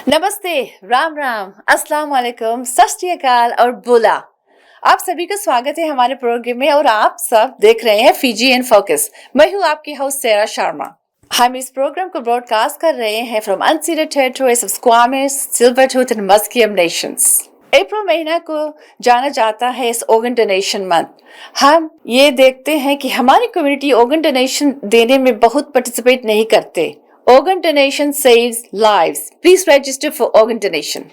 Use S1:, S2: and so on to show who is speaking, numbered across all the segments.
S1: नमस्ते, राम राम, अस्सलाम वालेकुम, सत श्री अकाल और बोला। आप सभी का स्वागत है हमारे प्रोग्राम में और आप सब देख रहे हैं फीजी इन फोकस। मैं हूँ आपकी होस्ट सेरा शर्मा। हम इस प्रोग्राम को ब्रॉडकास्ट कर रहे हैं from unceded territories of Squamish, Silvertooth and Musqueam nations. अप्रैल महीना को जाना जाता है इस ऑर्गन डोनेशन मंथ। हम ये देखते हैं कि हमारी कम्युनिटी ऑर्गन डोनेशन देने में बहुत पार्टिसिपेट नहीं करते। Organ donation saves lives. Please register for organ donation.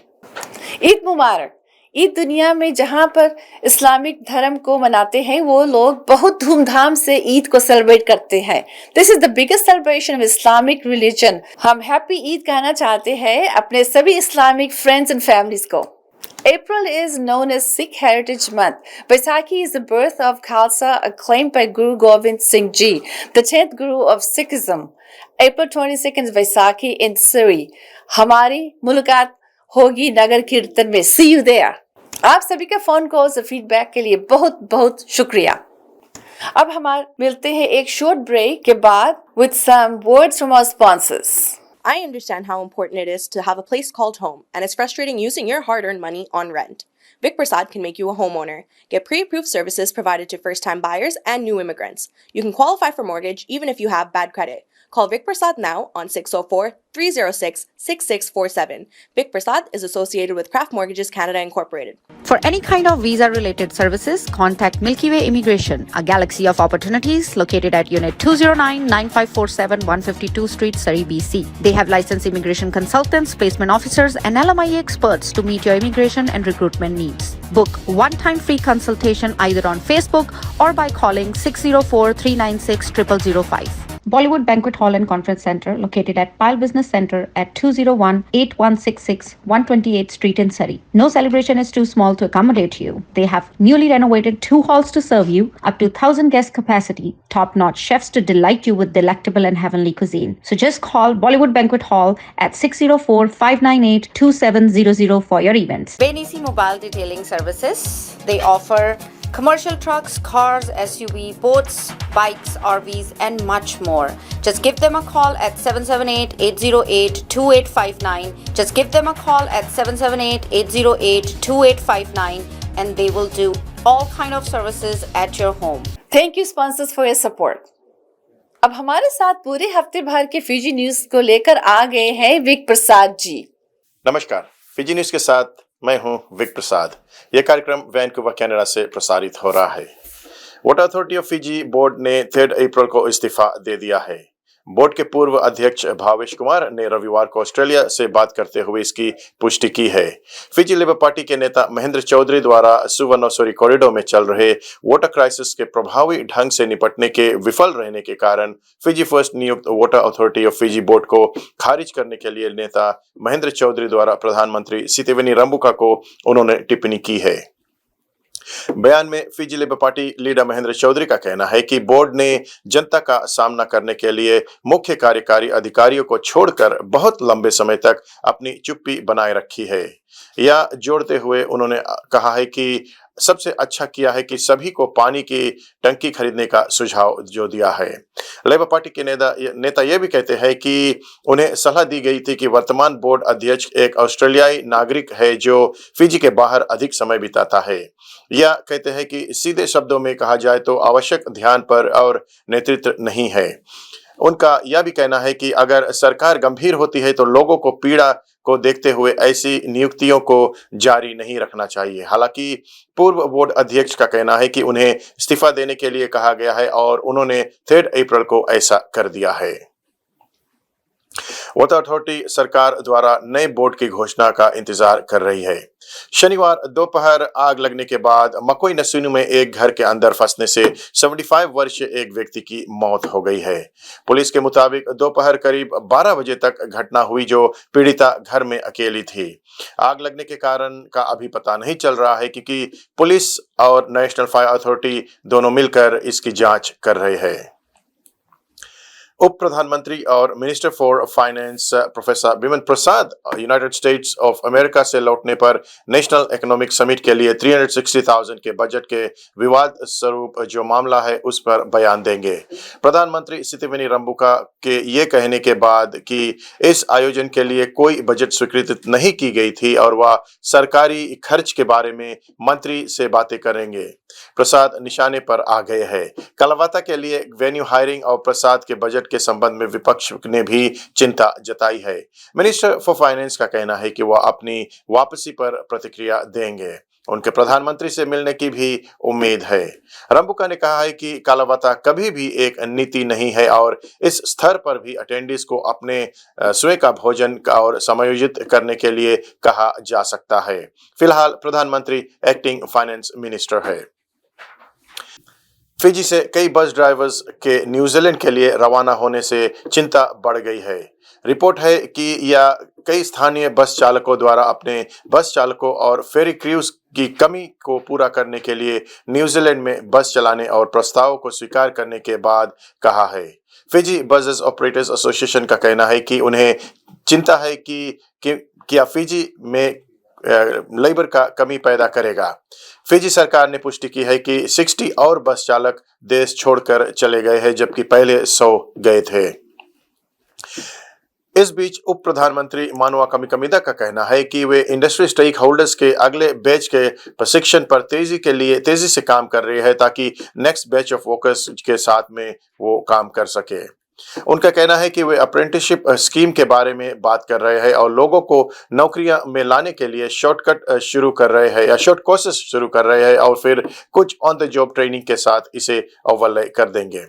S1: Eid मुबारक। ईद दुनिया में जहाँ पर इस्लामिक धर्म को मनाते हैं वो लोग बहुत धूमधाम से ईद को सेलिब्रेट करते हैं। This is the biggest celebration of Islamic religion. हम हैप्पी ईद कहना चाहते हैं अपने सभी इस्लामिक फ्रेंड्स एंड फैमिलीज को। April is known as Sikh Heritage Month. Baisakhi is the birth of Khalsa acclaimed by Guru Gobind Singh Ji, the 10th Guru of Sikhism. April 22nd is Baisakhi in Surrey. हमारी मुलाकात होगी नगर कीर्तन में। See you there. आप सभी का phone calls और feedback के लिए बहुत बहुत शुक्रिया। अब हम मिलते हैं एक शॉर्ट ब्रेक के बाद with some words from our sponsors.
S2: I understand how important it is to have a place called home, and it's frustrating using your hard-earned money on rent. Vic Prasad can make you a homeowner. Get pre-approved services provided to first-time buyers and new immigrants. You can qualify for mortgage even if you have bad credit. Call Vic Prasad now on 604-306-6647. Vic Prasad is associated with Craft Mortgages Canada Incorporated.
S3: For any kind of visa-related services, contact Milky Way Immigration, a galaxy of opportunities located at Unit 209-9547 152 Street, Surrey, BC. They have licensed immigration consultants, placement officers, and LMIA experts to meet your immigration and recruitment needs. Book one-time free consultation either on Facebook or by calling 604-396-0005. Bollywood Banquet Hall and Conference Center, located at Pile Business Center at 201-8166 128th Street in Surrey. No celebration is too small to accommodate you. They have newly renovated 2 halls to serve you, up to 1,000 guest capacity, top-notch chefs to delight you with delectable and heavenly cuisine. So just call Bollywood Banquet Hall at 604-598-2700 for your events.
S4: Benisi Mobile Detailing Services. They offer commercial trucks, cars, SUV, boats, bikes, RVs, and much more. Just give them a call at 778-808-2859. Just give them a call at 778-808-2859 and they will do all kind of services at your home.
S1: Thank you sponsors for your support. अब हमारे साथ पूरे हफ्ते भर के Fiji news को लेकर आ गए हैं विक प्रसाद जी।
S5: नमस्कार, फीजी न्यूज के साथ मैं हूं विक प्रसाद। यह कार्यक्रम वैनकूवर कनाडा से प्रसारित हो रहा है। Water authority of Fiji board ने 3 अप्रैल को इस्तीफा दे दिया है। बोर्ड के पूर्व अध्यक्ष भावेश कुमार ने रविवार को ऑस्ट्रेलिया से बात करते हुए इसकी पुष्टि की है। फीजी लेबर पार्टी के नेता महेंद्र चौधरी द्वारा सुवर्णोसोरी कॉरिडोर में चल रहे वाटर क्राइसिस के प्रभावी ढंग से निपटने के विफल रहने के कारण फीजी फर्स्ट नियुक्त water authority of Fiji board को खारिज करने के लिए नेता महेंद्र चौधरी द्वारा प्रधानमंत्री सितेवेनी रंबुका को उन्होंने टिप्पणी की है। बयान में Fiji labour party leader Mahendra Chaudhry का कहना है कि बोर्ड ने जनता का सामना करने के लिए मुख्य कार्यकारी अधिकारियों को छोड़कर बहुत लंबे समय तक अपनी चुप्पी बनाए रखी है। यह जोड़ते हुए उन्होंने कहा है कि सबसे अच्छा किया है कि सभी को पानी की टंकी खरीदने का सुझाव जो दिया है। लेबर पार्टी के नेता यह भी कहते हैं कि उन्हें सलाह दी गई थी कि वर्तमान बोर्ड अध्यक्ष एक ऑस्ट्रेलियाई नागरिक है जो फीजी के बाहर अधिक समय बिताता है। यह कहते हैं कि सीधे शब्दों में कहा जाए तो आवश्यक ध्यान पर और नेतृत्व नहीं है। उनका यह भी कहना है कि अगर सरकार गंभीर होती है तो लोगों को पीड़ा को देखते हुए ऐसी नियुक्तियों को जारी नहीं रखना चाहिए। हालांकि पूर्व बोर्ड अध्यक्ष का कहना है कि उन्हें इस्तीफा देने के लिए कहा गया है और उन्होंने 3 अप्रैल को ऐसा कर दिया है। वाटर अथॉरिटी सरकार द्वारा नए बोर्ड की घोषणा का इंतजार कर रही है। शनिवार दोपहर आग लगने के बाद मकोई नसूनु में एक घर के अंदर फंसने से 75 वर्षीय एक व्यक्ति की मौत हो गई है। पुलिस के मुताबिक दोपहर करीब 12 बजे तक घटना हुई जो पीड़िता घर में अकेली थी। आग लगने के कारण का अभी पता नहीं चल रहा है क्योंकि पुलिस और नेशनल फायर अथॉरिटी दोनों मिलकर इसकी जांच कर रहे हैं। उप प्रधानमंत्री और minister for finance professor Biman Prasad United states of America से लौटने पर नेशनल इकोनॉमिक समिट के लिए 360,000 के बजट के विवाद स्वरूप जो मामला है उस पर बयान देंगे। प्रधानमंत्री सितिवेनी रंबुका के ये कहने के बाद कि इस आयोजन के लिए कोई बजट स्वीकृत नहीं की गई थी और वह सरकारी खर्च के बारे में मंत्री से बातें करेंगे। प्रसाद निशाने पर आ गए हैं। कलवाता के लिए वेन्यू हायरिंग और प्रसाद के बजट के संबंध में विपक्ष ने भी चिंता जताई है। मिनिस्टर फॉर फाइनेंस का कहना है कि वह अपनी वापसी पर प्रतिक्रिया देंगे। उनके प्रधानमंत्री से मिलने की भी उम्मीद है। रंबुका ने कहा है कि कालावाता कभी भी एक नीति नहीं है और इस स्तर पर भी अटेंडीज को अपने स्वयं का भोजन और समायोजित करने के लिए कहा जा सकता है। फिलहाल प्रधानमंत्री एक्टिंग फाइनेंस मिनिस्टर है। फिजी से कई बस ड्राइवर्स के न्यूजीलैंड के लिए रवाना होने से चिंता बढ़ गई है। रिपोर्ट है कि यह कई स्थानीय बस चालकों द्वारा अपने बस चालकों और फेरी क्रूज की कमी को पूरा करने के लिए न्यूजीलैंड में बस चलाने और प्रस्तावों को स्वीकार करने के बाद कहा है। फिजी बसेस ऑपरेटर्स एसोसिएशन का कहना है कि उन्हें चिंता है कि क्या फिजी में लेबर का कमी पैदा करेगा। फिजी सरकार ने पुष्टि की है कि 60 और बस चालक देश छोड़कर चले गए हैं जबकि पहले 100 गए थे। इस बीच उप प्रधानमंत्री मानुआ कमिकमिदा का कहना है कि वे इंडस्ट्री स्टेक होल्डर्स के अगले बैच के प्रशिक्षण पर तेजी से काम कर रहे हैं ताकि नेक्स्ट बैच ऑफ वर्कर्स के साथ में वो काम कर सके। उनका कहना है कि वे अप्रेंटिसशिप स्कीम के बारे में बात कर रहे हैं और लोगों को नौकरियां में लाने के लिए शॉर्टकट शुरू कर रहे हैं या शॉर्ट कोर्सेस शुरू कर रहे हैं और फिर कुछ ऑन द जॉब ट्रेनिंग के साथ इसे ओवरले कर देंगे।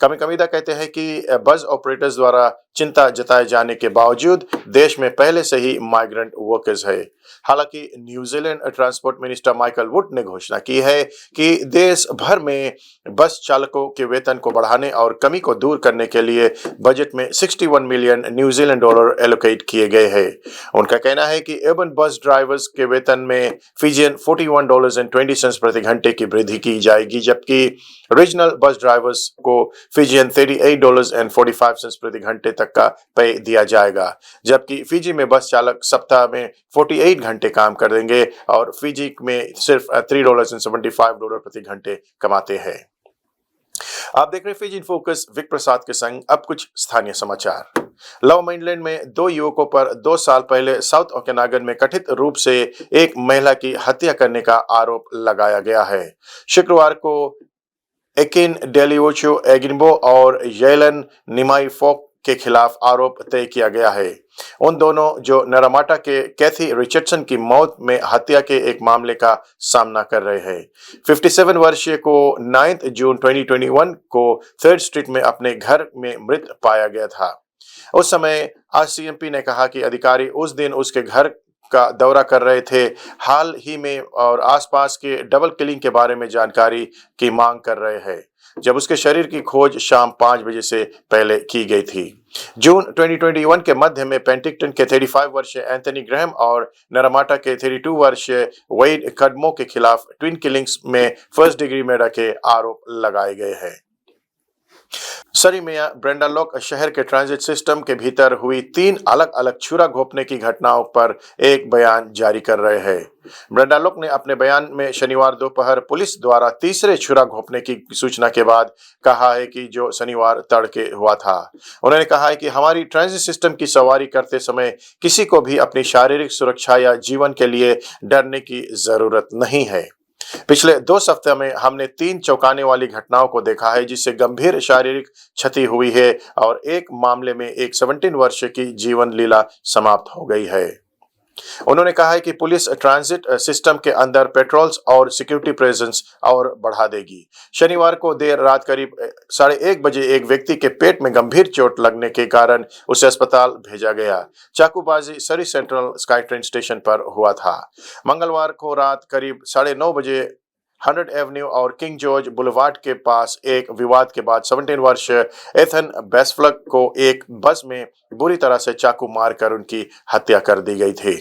S5: कमिकमिदा कहते हैं कि बस ऑपरेटर्स द्वारा चिंता जताए जाने के बावजूद देश में पहले से ही माइग्रेंट वर्कर्स है। हालांकि New Zealand transport minister Michael would ने घोषणा की है कि देश भर में बस चालकों के वेतन को बढ़ाने और कमी को दूर करने के लिए बजट में 61 मिलियन न्यूजीलैंड डॉलर एलोकेट किए गए हैं। उनका कहना है कि अर्बन बस ड्राइवर्स के वेतन में फिजियन $41.20 प्रति घंटे की वृद्धि की जाएगी जबकि रीजनल बस ड्राइवर्स को फिजियन $38.45 प्रति घंटे तक का पे दिया जाएगा जबकि फिजी में बस चालक सप्ताह में 48 घंटे काम कर देंगे और फिजी में सिर्फ $3.75 प्रति घंटे कमाते हैं। आप देख रहे हैं फिजी इन फोकस विक प्रसाद के संग। अब कुछ स्थानीय समाचार। लव मेनलैंड में 2 युवकों पर 2 साल पहले साउथ ओकेनागन में कथित रूप से एक महिला की हत्या करने का आरोप लगाया गया है। शुक्रवार को एकिन डेलियोचो एगिनबो और येलन निमाई फोक के खिलाफ आरोप तय किया गया है। उन दोनों जो नरामाटा के कैथी रिचर्डसन की मौत में हत्या के एक मामले का सामना कर रहे हैं। 57 वर्षीय को 9 जून 2021 को 3rd स्ट्रीट में अपने घर में मृत पाया गया था। उस समय आरसीएमपी ने कहा कि अधिकारी उस दिन उसके घर का दौरा कर रहे थे, हाल ही में और आसपास के डबल किलिंग के बारे में जानकारी की मांग कर रहे हैं जब उसके शरीर की खोज शाम 5 बजे से पहले की गई थी। जून 2021 के मध्य में पेंटिक्टन के 35 वर्षीय एंथनी ग्रैहम और नरामाटा के 32 वर्षीय वेड कडमो के खिलाफ ट्विन किलिंग्स में 1st डिग्री मर्डर के आरोप लगाए गए हैं। सरी में ब्रेंडालॉक शहर के ट्रांजिट सिस्टम के भीतर हुई 3 अलग अलग छुरा घोंपने की घटनाओं पर एक बयान जारी कर रहे हैं। ब्रेंडालॉक ने अपने बयान में शनिवार दोपहर पुलिस द्वारा तीसरे छुरा घोंपने की सूचना के बाद कहा है कि जो शनिवार तड़के हुआ था। उन्होंने कहा है कि हमारी ट्रांजिट सिस्टम की सवारी करते समय किसी को भी अपनी शारीरिक सुरक्षा या जीवन के लिए डरने की जरूरत नहीं है। पिछले 2 सप्ताह में हमने 3 चौंकाने वाली घटनाओं को देखा है जिससे गंभीर शारीरिक क्षति हुई है और एक मामले में एक 17 वर्ष की जीवन लीला समाप्त हो गई है। उन्होंने कहा है कि पुलिस ट्रांजिट सिस्टम के अंदर पेट्रोल्स और सिक्योरिटी प्रेजेंस और बढ़ा देगी। शनिवार को देर रात करीब 1:30 बजे एक व्यक्ति के पेट में गंभीर चोट लगने के कारण उसे अस्पताल भेजा गया। चाकूबाजी सरी सेंट्रल स्काई ट्रेन स्टेशन पर हुआ था। मंगलवार को रात करीब 9:30 बजे 100 एवेन्यू और किंग जॉर्ज बुलेवार्ड के पास एक विवाद के बाद 17 वर्ष एथन बेस्फ्लक को एक बस में बुरी तरह से चाकू मारकर उनकी हत्या कर दी गई थी।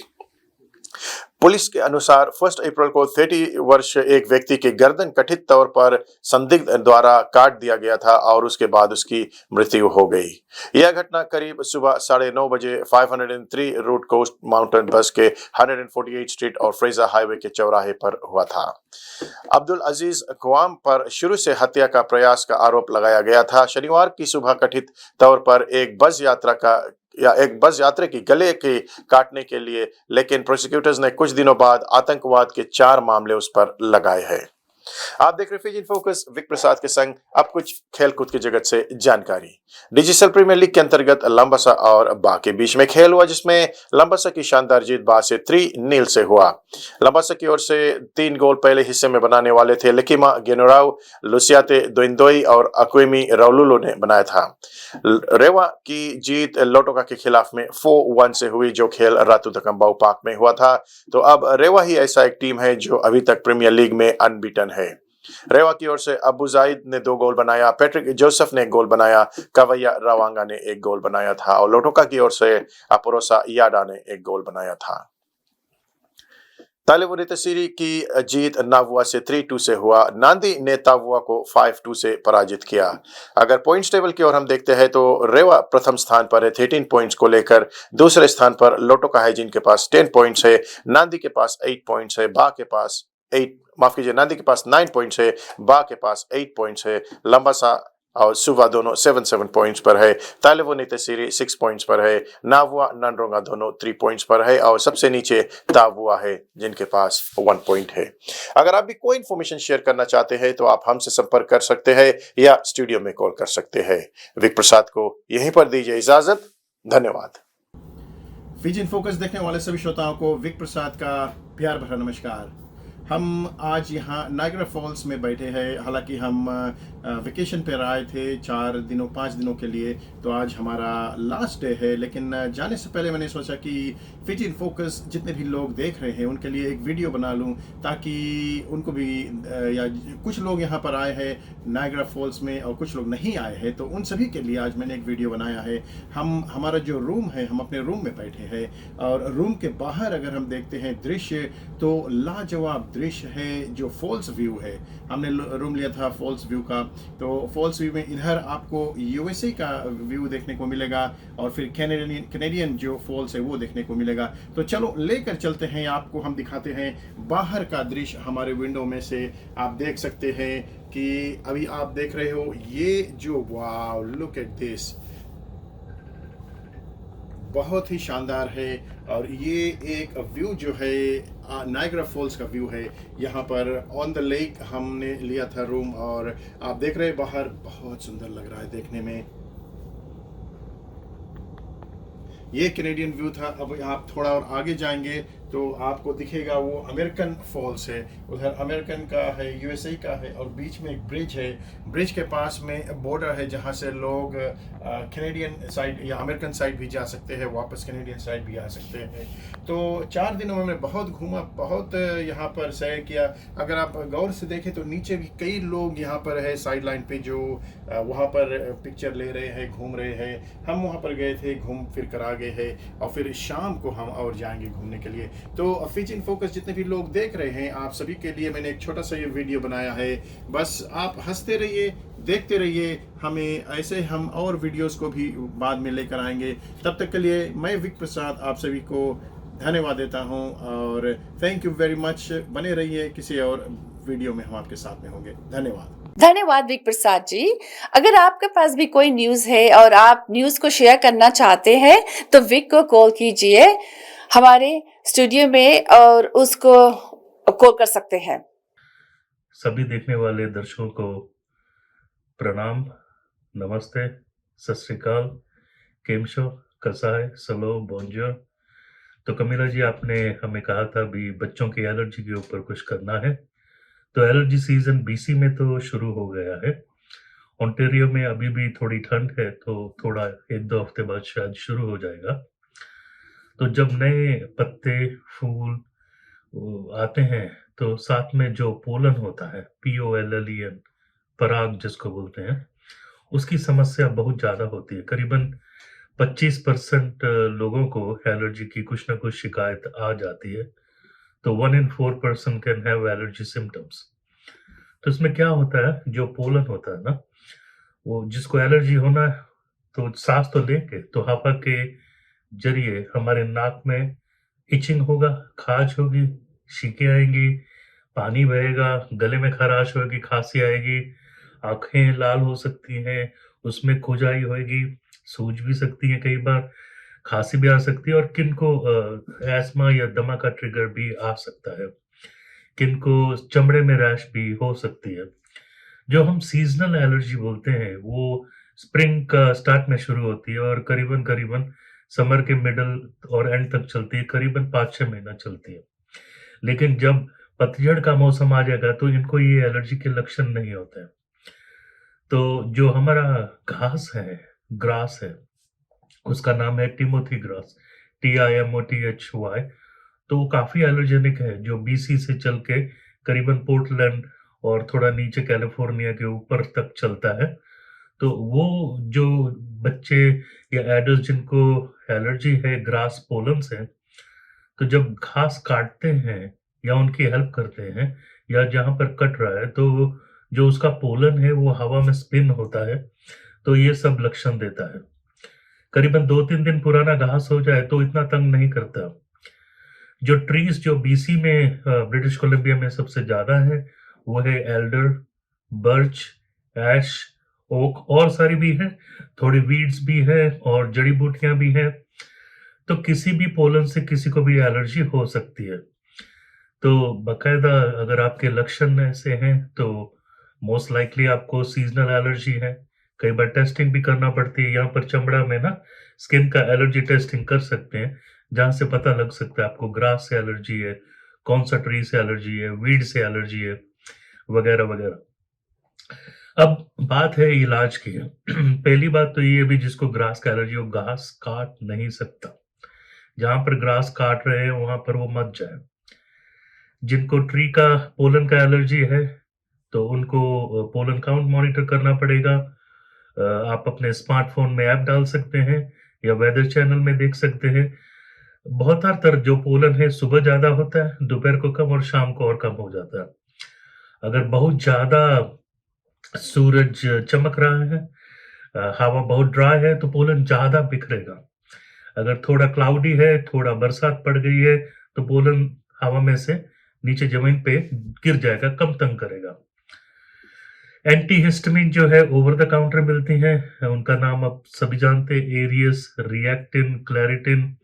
S5: पुलिस के अनुसार 1 अप्रैल को 30 वर्ष एक व्यक्ति की गर्दन कथित तौर पर संदिग्ध द्वारा काट दिया गया था और उसके बाद उसकी मृत्यु हो गई। यह घटना करीब सुबह 9:30 बजे 503 रूट कोस्ट माउंटेन बस के 148 स्ट्रीट और फ्रेजर हाईवे के चौराहे पर हुआ था। अब्दुल अजीज क़वाम पर शुरू से हत्या का प्रयास का आरोप लगाया गया था। शनिवार की सुबह कथित तौर पर एक बस यात्री की गले के काटने के लिए, लेकिन प्रोसिक्यूटर्स ने कुछ दिनों बाद आतंकवाद के 4 मामले उस पर लगाए हैं। आप देख रहे फीजी इन फोकस विक प्रसाद के संग। अब कुछ खेलकूद की जगत से जानकारी। डिजिटल प्रीमियर लीग के अंतर्गत लंबसा और बा के बीच में खेल हुआ, जिसमें लंबसा की शानदार जीत बा से 3-0 से हुआ। लंबसा की ओर से 3 गोल पहले हिस्से में बनाने वाले थे लिकिमा गेनोराव, लुसियाते दोइंदोई और अक्वेमी राउलुलो ने बनाया था। रेवा की जीत लोटोका के खिलाफ में 4-1 से हुई, जो खेल रातू दकम्बाऊ पार्क में हुआ था। तो अब रेवा ही ऐसा एक टीम है जो अभी तक प्रीमियर लीग में अनबीटन है। रेवा की ओर से अबू जाहिद ने 2 गोल बनाया, पैट्रिक जोसेफ ने 1 गोल बनाया, कवैया रावांगा ने 1 गोल बनाया था और लोटोका की ओर से अपोरोसा याडा ने 1 गोल बनाया था। तालेवुरी तसीरी की जीत नावुआ से 3-2 से हुआ। नांदी ने तावुआ को 5-2 से पराजित किया। अगर पॉइंट्स टेबल की ओर हम देखते हैं तो रेवा प्रथम स्थान पर है 13 पॉइंट्स को लेकर। दूसरे स्थान पर लोटोका है जिनके पास 10 पॉइंट्स है। नांदी के पास 8 पॉइंट्स है। नांदी के पास 9 पॉइंट्स है। बा के पास 8 पॉइंट्स है। लंबासा और सुवा दोनों 7 पॉइंट्स पर है। तालेवुनी तसीरी 6 पॉइंट्स पर है। नावुआ ननरोंगा दोनों 3 पॉइंट्स पर है और सबसे नीचे तावुआ है जिनके पास 1 पॉइंट है। अगर आप भी कोई इन्फॉर्मेशन शेयर करना चाहते हैं तो आप हमसे संपर्क कर सकते हैं या स्टूडियो में कॉल कर सकते हैं। विक प्रसाद को यहीं पर दीजिए इजाजत। धन्यवाद।
S6: फीजी इन फोकस देखने वाले सभी श्रोताओं को विक प्रसाद का प्यार भरा नमस्कार। हम आज यहाँ नायग्रा फॉल्स में बैठे हैं। हालांकि हम वेकेशन पर आए थे 5 दिनों के लिए, तो आज हमारा लास्ट डे है। लेकिन जाने से पहले मैंने सोचा कि फीजी इन फोकस जितने भी लोग देख रहे हैं उनके लिए एक वीडियो बना लूं, ताकि उनको भी या कुछ लोग यहाँ पर आए हैं नायग्रा फॉल्स में और कुछ लोग नहीं आए हैं, तो उन सभी के लिए आज मैंने एक वीडियो बनाया है। हमारा जो रूम है, हम अपने रूम में बैठे हैं और रूम के बाहर अगर हम देखते हैं दृश्य, तो लाजवाब दृश्य है जो फॉल्स व्यू है। हमने रूम लिया था फॉल्स व्यू का, तो फॉल्स व्यू में इधर आपको यूएसए का व्यू देखने को मिलेगा और फिर कैनेडियन जो फॉल्स है वो देखने को मिलेगा। तो चलो लेकर चलते हैं, आपको हम दिखाते हैं बाहर का दृश्य। हमारे विंडो में से आप देख सकते हैं कि अभी आप देख रहे हो ये जो, वाओ लुक एट दिस, बहुत ही शानदार है। और ये एक व्यू जो है नायग्रा फॉल्स का व्यू है। यहाँ पर ऑन द लेक हमने लिया था रूम और आप देख रहे हैं बाहर बहुत सुंदर लग रहा है देखने में। ये कैनेडियन व्यू था। अब आप थोड़ा और आगे जाएंगे तो आपको दिखेगा वो अमेरिकन फॉल्स है। उधर अमेरिकन का है, यूएसए का है और बीच में एक ब्रिज है। ब्रिज के पास में बॉर्डर है जहाँ से लोग कैनेडियन साइड या अमेरिकन साइड भी जा सकते हैं, वापस कैनेडियन साइड भी आ सकते हैं। तो 4 दिनों में मैं बहुत घूमा, बहुत यहाँ पर सैर किया। अगर आप गौर से देखें तो नीचे भी कई लोग यहाँ पर है साइड लाइन पे जो वहाँ पर पिक्चर ले रहे हैं, घूम रहे हैं। हम वहाँ पर गए थे, घूम फिर कर आ गए हैं और फिर शाम को हम और जाएंगे घूमने के लिए। तो फीजी इन फोकस जितने भी लोग देख रहे हैं, आप सभी के लिए मैंने एक छोटा सा ये वीडियो बनाया है। बस आप हंसते रहिए, देखते रहिए हमें, ऐसे हम और वीडियोस को भी बाद में लेकर आएंगे। तब तक के लिए मैं विक प्रसाद आप सभी को धन्यवाद देता हूं और थैंक यू वेरी मच। बने रहिए, किसी और वीडियो में हम आपके साथ में होंगे।
S1: धन्यवाद विक प्रसाद जी। अगर आपके पास भी कोई न्यूज़ है और आप न्यूज़ को शेयर करना चाहते हैं तो विक को कॉल कीजिए हमारे स्टूडियो में और उसको कॉल कर सकते हैं।
S7: सभी देखने वाले दर्शकों को प्रणाम, नमस्ते, सत श्री अकाल, केमशो, कसाय, सलो, बोंजोर। तो कमीला जी, आपने हमें कहा था भी बच्चों की एलर्जी के ऊपर कुछ करना है। तो एलर्जी सीजन बीसी में तो शुरू हो गया है। ओंटारियो में अभी भी थोड़ी ठंड है, तो थोड़ा 1-2 हफ्ते बाद शायद शुरू हो जाएगा। तो जब नए पत्ते फूल आते हैं तो साथ में जो पोलन होता है, POLLEN, पराग जिसको बोलते हैं, उसकी समस्या बहुत ज़्यादा होती है। करीबन 25% लोगों को एलर्जी की कुछ ना कुछ शिकायत आ जाती है। तो 1 in 4 person can have allergy symptoms. तो इसमें क्या होता है, जो पोलन होता है ना, वो जिसको एलर्जी होना है तो सांस तो लेंगे तो हवा के जरिए हमारे नाक में इचिंग होगा, खाज होगी, छींकें आएंगी, पानी बहेगा, गले में खराश होगी, खांसी आएगी, आंखें लाल हो सकती हैं, उसमें खुजाई होगी, सूज भी सकती है, कई बार खांसी भी आ सकती है, और किनको एस्मा या दमा का ट्रिगर भी आ सकता है, किनको चमड़े में रैश भी हो सकती है। जो हम सीजनल एलर्जी बोलते हैं वो स्प्रिंग का स्टार्ट में शुरू होती है और करीबन करीबन समर के मिडल और एंड तक चलती है, करीबन 5-6 महीना चलती है। लेकिन जब पतझड़ का मौसम आ जाएगा तो इनको ये एलर्जी के लक्षण नहीं होते हैं। तो जो हमारा घास है, ग्रास है, उसका नाम है टिमोथी ग्रास, TIMOTHY। तो वो काफी एलर्जेनिक है, जो BC से चल के करीबन पोर्टलैंड और थोड़ा नीचे कैलिफोर्निया के ऊपर तक चलता है। तो वो जो बच्चे या एडल्ट जिनको एलर्जी है ग्रास पोलन से, तो जब घास काटते हैं या उनकी हेल्प करते हैं या जहां पर कट रहा है, तो जो उसका पोलन है वो हवा में स्पिन होता है, तो ये सब लक्षण देता है। करीबन 2-3 दिन पुराना घास हो जाए तो इतना तंग नहीं करता। जो ट्रीज जो BC में ब्रिटिश कोलंबिया में सबसे ज्यादा है वो है एल्डर, बर्च, ऐश, ओक, और सारी भी है, थोड़ी वीड्स भी है और जड़ी बूटियां भी हैं। तो किसी भी पोलन से किसी को भी एलर्जी हो सकती है। तो बकायदा अगर आपके लक्षण ऐसे हैं तो मोस्ट लाइकली आपको सीजनल एलर्जी है। कई बार टेस्टिंग भी करना पड़ती है, यहाँ पर चमड़ा में ना स्किन का एलर्जी टेस्टिंग कर सकते हैं, जहां से पता लग सकता है आपको ग्रास से एलर्जी है, कौन सा ट्री से एलर्जी है, वीड से एलर्जी है, वगैरह वगैरह। अब बात है इलाज की। पहली बात तो ये भी, जिसको ग्रास का एलर्जी हो, घास काट नहीं सकता। जहां पर ग्रास काट रहे हैं वहां पर वो मत जाए। जिनको ट्री का पोलन का एलर्जी है तो उनको पोलन काउंट मॉनिटर करना पड़ेगा। आप अपने स्मार्टफोन में ऐप डाल सकते हैं या वेदर चैनल में देख सकते हैं। बहुत हर जो पोलन है सुबह ज्यादा होता है, दोपहर को कम और शाम को और कम हो जाता है। अगर बहुत ज्यादा सूरज चमक रहा है, हवा बहुत ड्राई है, तो पोलन ज्यादा बिखरेगा। अगर थोड़ा क्लाउडी है, थोड़ा बरसात पड़ गई है, तो पोलन हवा में से नीचे जमीन पे गिर जाएगा, कम तंग करेगा। एंटीहिस्टामिन जो है ओवर द काउंटर मिलती हैं, उनका नाम आप सभी जानते हैं, एरियस, रिएक्टिन, क्लैरिटिन,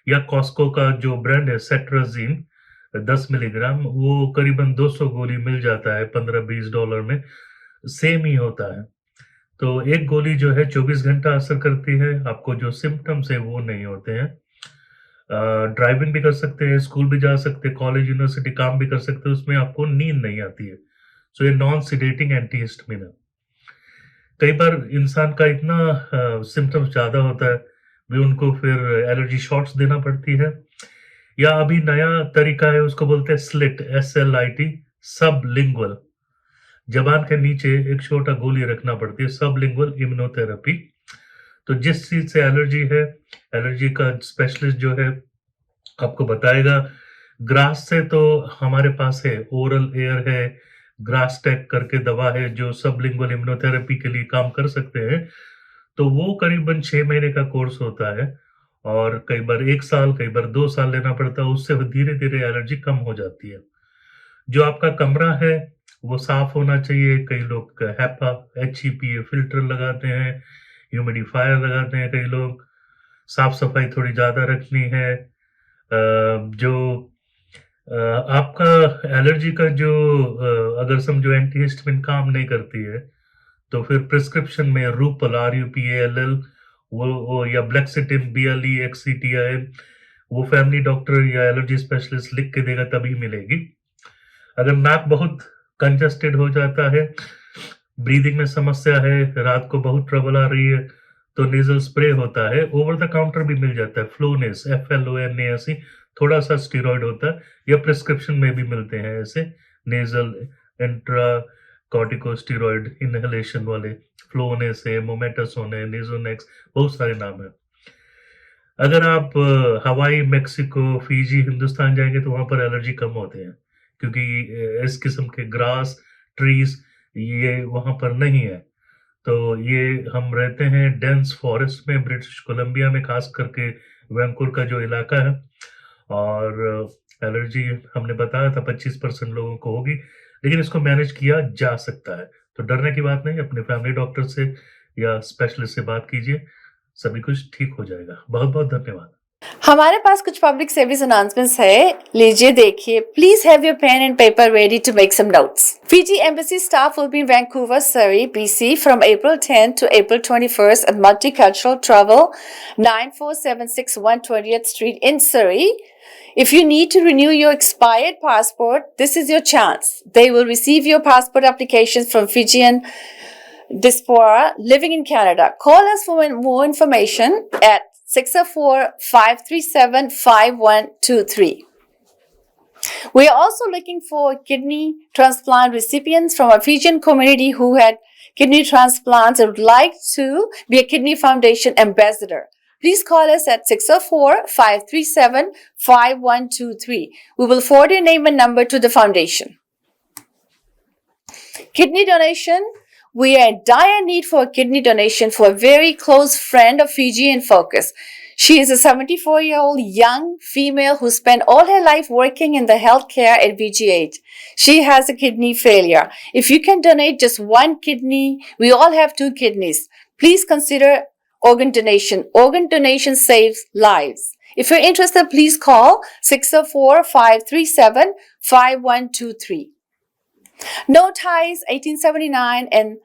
S7: या कॉस्को का जो ब्रांड है सेट्राजीन 10 मिलीग्राम, वो करीबन 200 गोली मिल जाता है $15-20 में, सेम ही होता है। तो एक गोली जो है 24 घंटा असर करती है, आपको जो सिम्टम्स है वो नहीं होते हैं। ड्राइविंग भी कर सकते हैं, स्कूल भी जा सकते हैं, कॉलेज यूनिवर्सिटी काम भी कर सकते हैं, उसमें आपको नींद नहीं आती है। सो ये नॉन सिडेटिंग एंटीहिस्टामिन है। कई बार इंसान का इतना सिम्टम्स ज्यादा होता है भी उनको फिर एलर्जी शॉट्स देना पड़ती है, या अभी नया तरीका है उसको बोलते हैं स्लिट, SLIT, सबलिंगुअल। जबान के नीचे एक छोटा गोली रखना पड़ती है, सबलिंगुअल इम्यूनोथेरेपी। तो जिस चीज से एलर्जी है, एलर्जी का स्पेशलिस्ट जो है आपको बताएगा। ग्रास से तो हमारे पास है ओरल एयर है, ग्रास टेक करके दवा है जो सबलिंगुअल इम्यूनोथेरेपी के लिए काम कर सकते हैं। तो वो करीबन 6 महीने का कोर्स होता है और कई बार 1 साल, कई बार 2 साल लेना पड़ता है। उससे धीरे धीरे एलर्जी कम हो जाती है। जो आपका कमरा है वो साफ होना चाहिए। कई लोग HEPA HEPA फिल्टर लगाते हैं, ह्यूमिडिफायर लगाते हैं, कई लोग साफ सफाई थोड़ी ज्यादा रखनी है। जो आपका एलर्जी का जो अगर समझो एंटीहिस्टामिन काम नहीं करती है तो फिर प्रिस्क्रिप्शन में रूपल RUPALL वो या ब्लेक्सिटिन BLEXCTI वो फैमिली डॉक्टर या एलर्जी स्पेशलिस्ट लिख के देगा तभी मिलेगी। अगर नाक बहुत कंजस्टेड हो जाता है, ब्रीदिंग में समस्या है, रात को बहुत ट्रबल आ रही है, तो नेजल स्प्रे होता है, ओवर द काउंटर भी मिल जाता है, फ्लोनेस FLONASE, थोड़ा सा स्टीरॉइड होता है, या प्रिस्क्रिप्शन में भी मिलते हैं ऐसे नेजल इंट्रा कॉर्टिकोस्टेरॉइड इनहेलेशन वाले, फ्लोनेस है, मोमेटासोन है, नेजोनेक्स, बहुत सारे नाम है। अगर आप हवाई, मेक्सिको, फिजी, हिंदुस्तान जाएंगे तो वहाँ पर एलर्जी कम होते हैं, क्योंकि इस किस्म के ग्रास, ट्रीज ये वहाँ पर नहीं है। तो ये हम रहते हैं डेंस फॉरेस्ट में, ब्रिटिश कोलंबिया में, खास करके वैंकूवर का जो इलाका है। और एलर्जी हमने बताया था 25% लोगों को होगी, लेकिन इसको मैनेज किया जा सकता है। तो डरने की बात नहीं, अपने फैमिली डॉक्टर से या स्पेशलिस्ट से बात कीजिए, सभी कुछ ठीक हो जाएगा। बहुत बहुत धन्यवाद।
S1: हमारे पास कुछ पब्लिक सर्विस अनाउंसमेंट्स है, लीजिए देखिए। Please have your pen and paper ready to make some notes. Fiji embassy staff will be in Vancouver, Surrey, BC from April 10 to April 21st at Multicultural Travel, 9476 120th Street in Surrey. If you need to renew your expired passport, this is your chance. They will receive your passport applications from Fijian diaspora living in Canada. Call us for more information at 604-537-5123. We are also looking for kidney transplant recipients from our Fijian community who had kidney transplants and would like to be a Kidney Foundation ambassador. Please call us at 604-537-5123. We will forward your name and number to the foundation. Kidney donation. We are in dire need for a kidney donation for a very close friend of Fiji in Focus. She is a 74-year-old young female who spent all her life working in the healthcare at VG8. She has a kidney failure. If you can donate just one kidney, we all have 2 kidneys. Please consider organ donation. Organ donation saves lives. If you're interested, please call 604-537-5123. No Ties 1879 and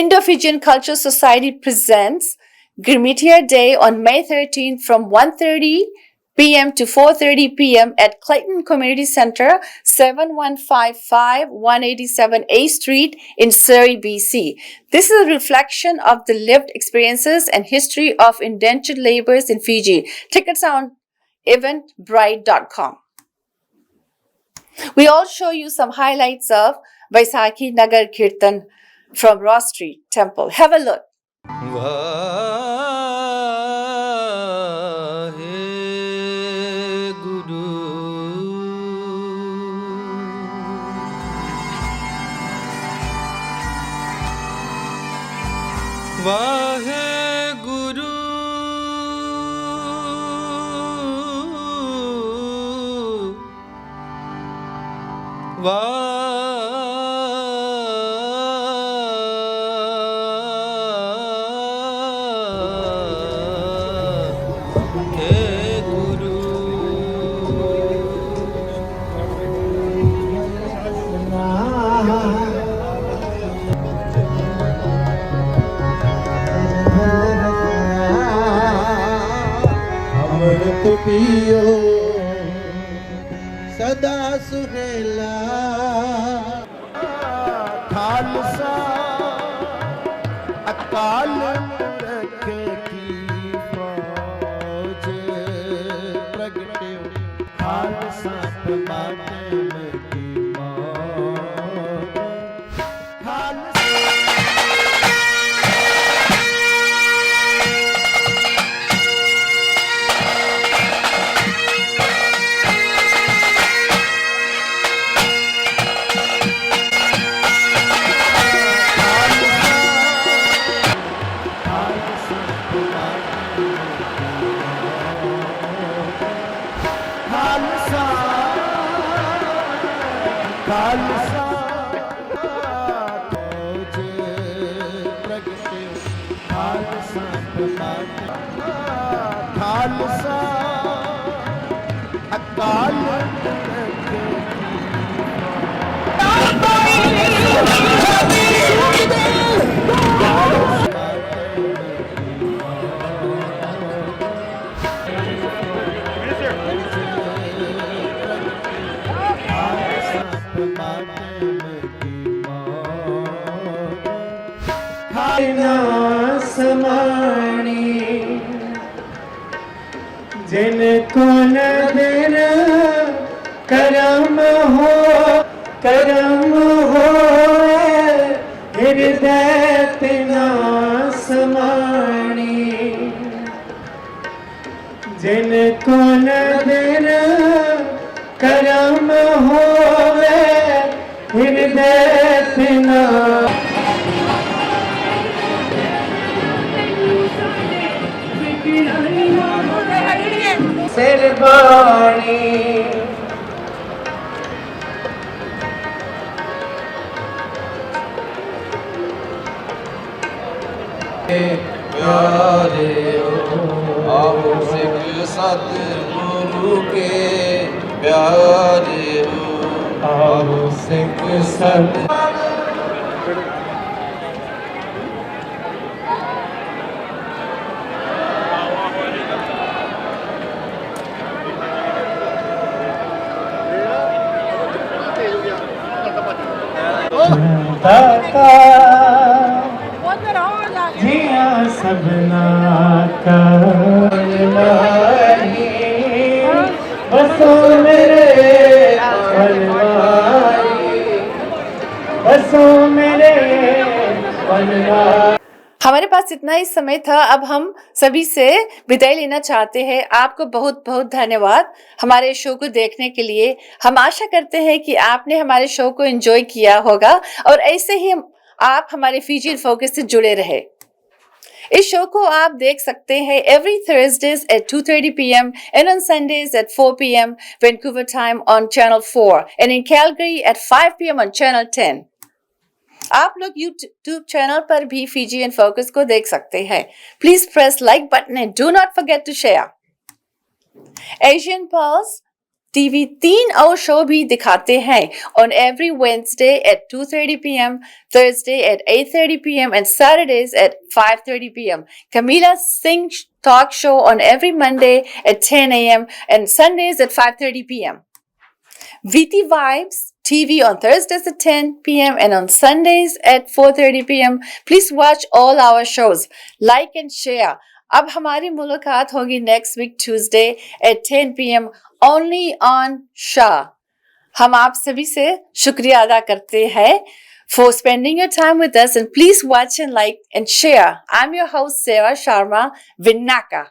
S1: Indo-Fijian Cultural Society presents Girmitia Day on May 13th from 1:30 p.m. to 4:30 p.m. at Clayton Community Center, 7155 187 A Street in Surrey, BC. This is a reflection of the lived experiences and history of indentured laborers in Fiji. Tickets are on eventbrite.com. We all show you some highlights of Vaisakhi Nagar Kirtan from Ross Street Temple. Have a look.
S8: Waheguru Waheguru अमृत पियो सदा सुहेला खालसा अकाल पुरख की फौज प्रगटे खालसा प्रमाते की मौत खालसा खालसा फौज प्रगटे खालसा प्रमाते खालसा अकाल पुरख की जिनको नजर करम हो हृदय तिना समाणी जिनको नजर करम होवे हृदय तिना सिरबाणी
S9: प्यारे आओ सिख सतगुरु के प्यारे हो
S8: आओ सिख सत दाता जिया सबना का बसो मेरे बनवारी बसो मेरे बनवारी।
S1: हमारे पास इतना ही समय था। अब हम सभी से विदाई लेना चाहते हैं। आपको बहुत बहुत धन्यवाद हमारे शो को देखने के लिए। हम आशा करते हैं कि आपने हमारे शो को एंजॉय किया होगा और ऐसे ही आप हमारे फीजी इन फोकस से जुड़े रहे। इस शो को आप देख सकते हैं every Thursdays at 2:30 p.m. and on Sundays at 4 p.m. Vancouver time on Channel 4 and in Calgary at 5 p.m. on Channel 10. आप लोग YouTube चैनल पर भी फीजी इन फोकस को देख सकते हैं। Please press like button and do not forget to share. Asian pulse TV 3 और show भी दिखाते हैं on every Wednesday at 2:30 p.m., Thursday at 8:30 p.m. and Saturdays at 5:30 p.m. Camila Singh talk show on every Monday at 10 a.m. and Sundays at 5:30 p.m. VT Vibes TV on Thursdays at 10 p.m. and on Sundays at 4:30 p.m. Please watch all our shows, like and share. अब हमारी मुलाकात होगी next week Tuesday at 10 p.m. only on Shah. हम आप सभी से शुक्रिया अदा करते हैं for spending your time with us and please watch and like and share. I'm your host Sarah Sharma Vinaka.